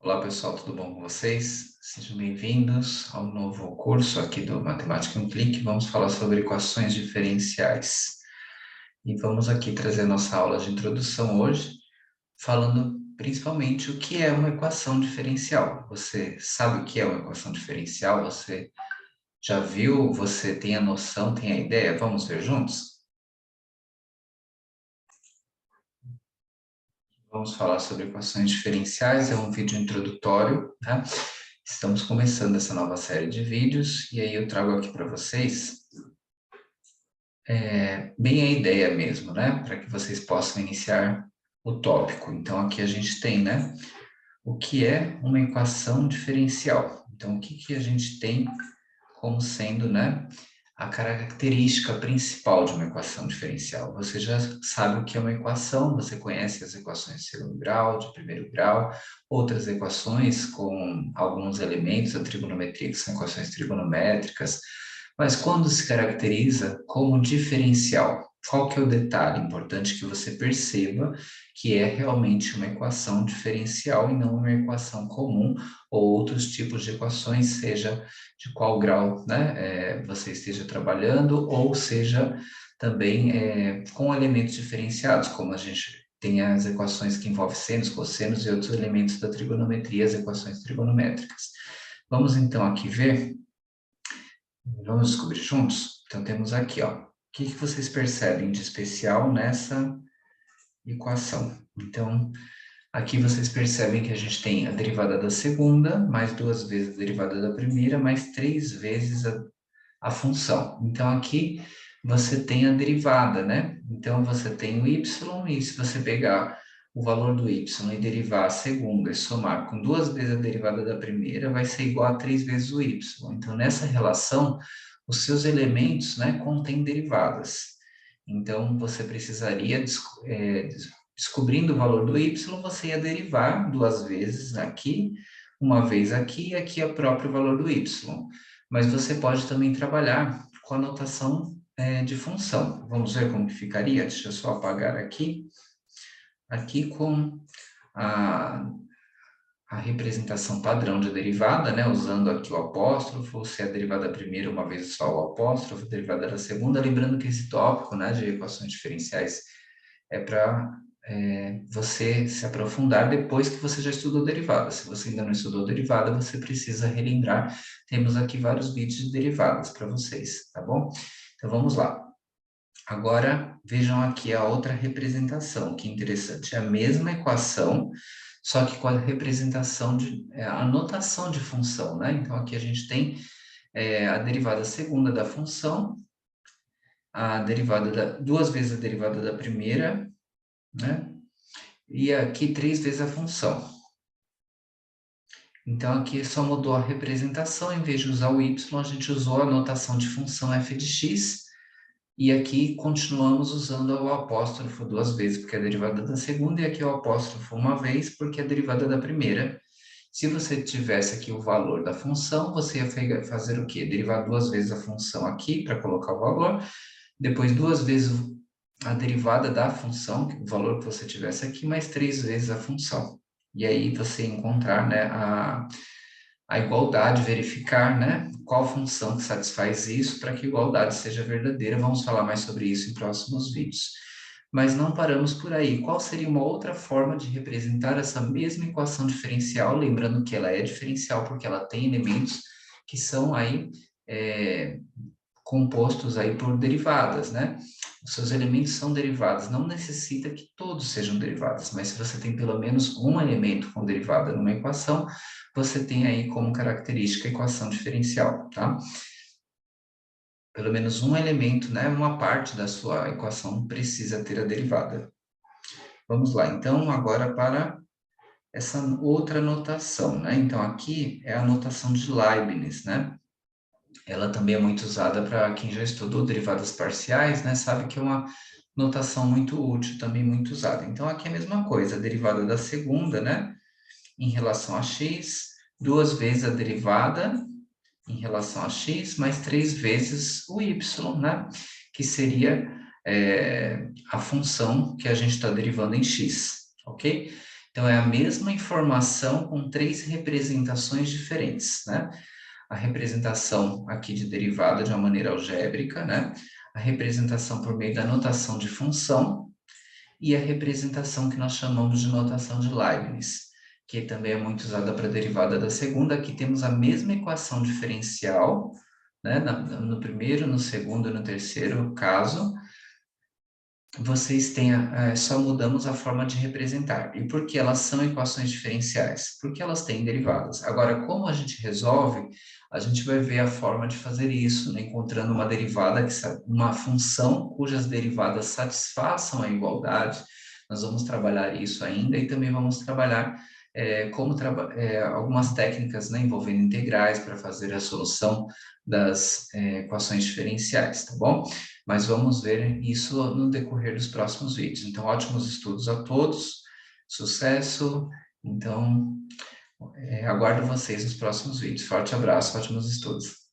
Olá pessoal, tudo bom com vocês? Sejam bem-vindos ao novo curso aqui do Matemática em um Clique. Vamos falar sobre equações diferenciais. E vamos aqui trazer a nossa aula de introdução hoje, falando principalmente o que é uma equação diferencial. Você sabe o que é uma equação diferencial? Você já viu? Você tem a noção, tem a ideia? Vamos ver juntos? Vamos falar sobre equações diferenciais, é um vídeo introdutório, tá? Estamos começando essa nova série de vídeos e aí eu trago aqui para vocês bem a ideia mesmo, né? Para que vocês possam iniciar o tópico. Então aqui a gente tem, né? O que é uma equação diferencial? Então o que a gente tem como sendo, né? A característica principal de uma equação diferencial. Você já sabe o que é uma equação, você conhece as equações de segundo grau, de primeiro grau, outras equações com alguns elementos da trigonometria, que são equações trigonométricas, mas quando se caracteriza como diferencial, qual que é o detalhe importante que você perceba que é realmente uma equação diferencial e não uma equação comum ou outros tipos de equações, seja de qual grau, né, você esteja trabalhando, ou seja também com elementos diferenciados, como a gente tem as equações que envolvem senos, cossenos e outros elementos da trigonometria, as equações trigonométricas. Vamos então aqui ver, vamos descobrir juntos? Então temos aqui, ó, o que vocês percebem de especial nessa equação? Então, aqui vocês percebem que a gente tem a derivada da segunda, mais duas vezes a derivada da primeira, mais três vezes a função. Então, aqui você tem a derivada, né? Então, você tem o y, e se você pegar o valor do y e derivar a segunda e somar com duas vezes a derivada da primeira, vai ser igual a três vezes o y. Então, nessa relação, os seus elementos, né, contêm derivadas. Então, você precisaria, descobrindo o valor do y, você ia derivar duas vezes aqui, uma vez aqui, e aqui é o próprio valor do y. Mas você pode também trabalhar com a notação de função. Vamos ver como que ficaria? Deixa eu só apagar aqui. Aqui com a, a representação padrão de derivada, né? Usando aqui o apóstrofo, se a derivada da primeira, uma vez só o apóstrofo, a derivada da segunda. Lembrando que esse tópico, né, de equações diferenciais é para você se aprofundar depois que você já estudou derivada. Se você ainda não estudou derivada, você precisa relembrar. Temos aqui vários vídeos de derivadas para vocês, tá bom? Então vamos lá. Agora vejam aqui a outra representação, que interessante. É a mesma equação, só que com a representação a notação de função, né? Então aqui a gente tem a derivada segunda da função, a derivada duas vezes a derivada da primeira, né? E aqui três vezes a função. Então, aqui só mudou a representação, em vez de usar o y, a gente usou a notação de função f de x, e aqui continuamos usando o apóstrofo duas vezes, porque é a derivada da segunda, e aqui o apóstrofo uma vez, porque é a derivada da primeira. Se você tivesse aqui o valor da função, você ia fazer o quê? Derivar duas vezes a função aqui, para colocar o valor, depois duas vezes a derivada da função, o valor que você tivesse aqui, mais três vezes a função. E aí você encontrar, né, a igualdade, verificar, né, qual função que satisfaz isso para que a igualdade seja verdadeira. Vamos falar mais sobre isso em próximos vídeos. Mas não paramos por aí. Qual seria uma outra forma de representar essa mesma equação diferencial? Lembrando que ela é diferencial porque ela tem elementos que são aí compostos aí por derivadas, né? Os seus elementos são derivados, não necessita que todos sejam derivados, mas se você tem pelo menos um elemento com derivada numa equação, você tem aí como característica a equação diferencial, tá? Pelo menos um elemento, né, uma parte da sua equação precisa ter a derivada. Vamos lá, então, agora para essa outra notação, né? Então, aqui é a notação de Leibniz, né? Ela também é muito usada para quem já estudou derivadas parciais, né? Sabe que é uma notação muito útil, também muito usada. Então, aqui é a mesma coisa, a derivada da segunda, né? Em relação a x, duas vezes a derivada em relação a x, mais três vezes o y, né? Que seria a função que a gente está derivando em x, ok? Então, é a mesma informação com 3 representações diferentes, né? A representação aqui de derivada de uma maneira algébrica, né? A representação por meio da notação de função e a representação que nós chamamos de notação de Leibniz, que também é muito usada para a derivada da segunda. Aqui temos a mesma equação diferencial, né? No primeiro, no segundo e no terceiro caso, vocês têm, só mudamos a forma de representar. E por que elas são equações diferenciais? Porque elas têm derivadas. Agora, como a gente resolve, a gente vai ver a forma de fazer isso, né? Encontrando uma derivada, uma função cujas derivadas satisfaçam a igualdade. Nós vamos trabalhar isso ainda e também vamos trabalhar algumas técnicas, né, envolvendo integrais para fazer a solução das equações diferenciais, tá bom? Mas vamos ver isso no decorrer dos próximos vídeos. Então, ótimos estudos a todos, sucesso. Então, aguardo vocês nos próximos vídeos. Forte abraço, ótimos estudos.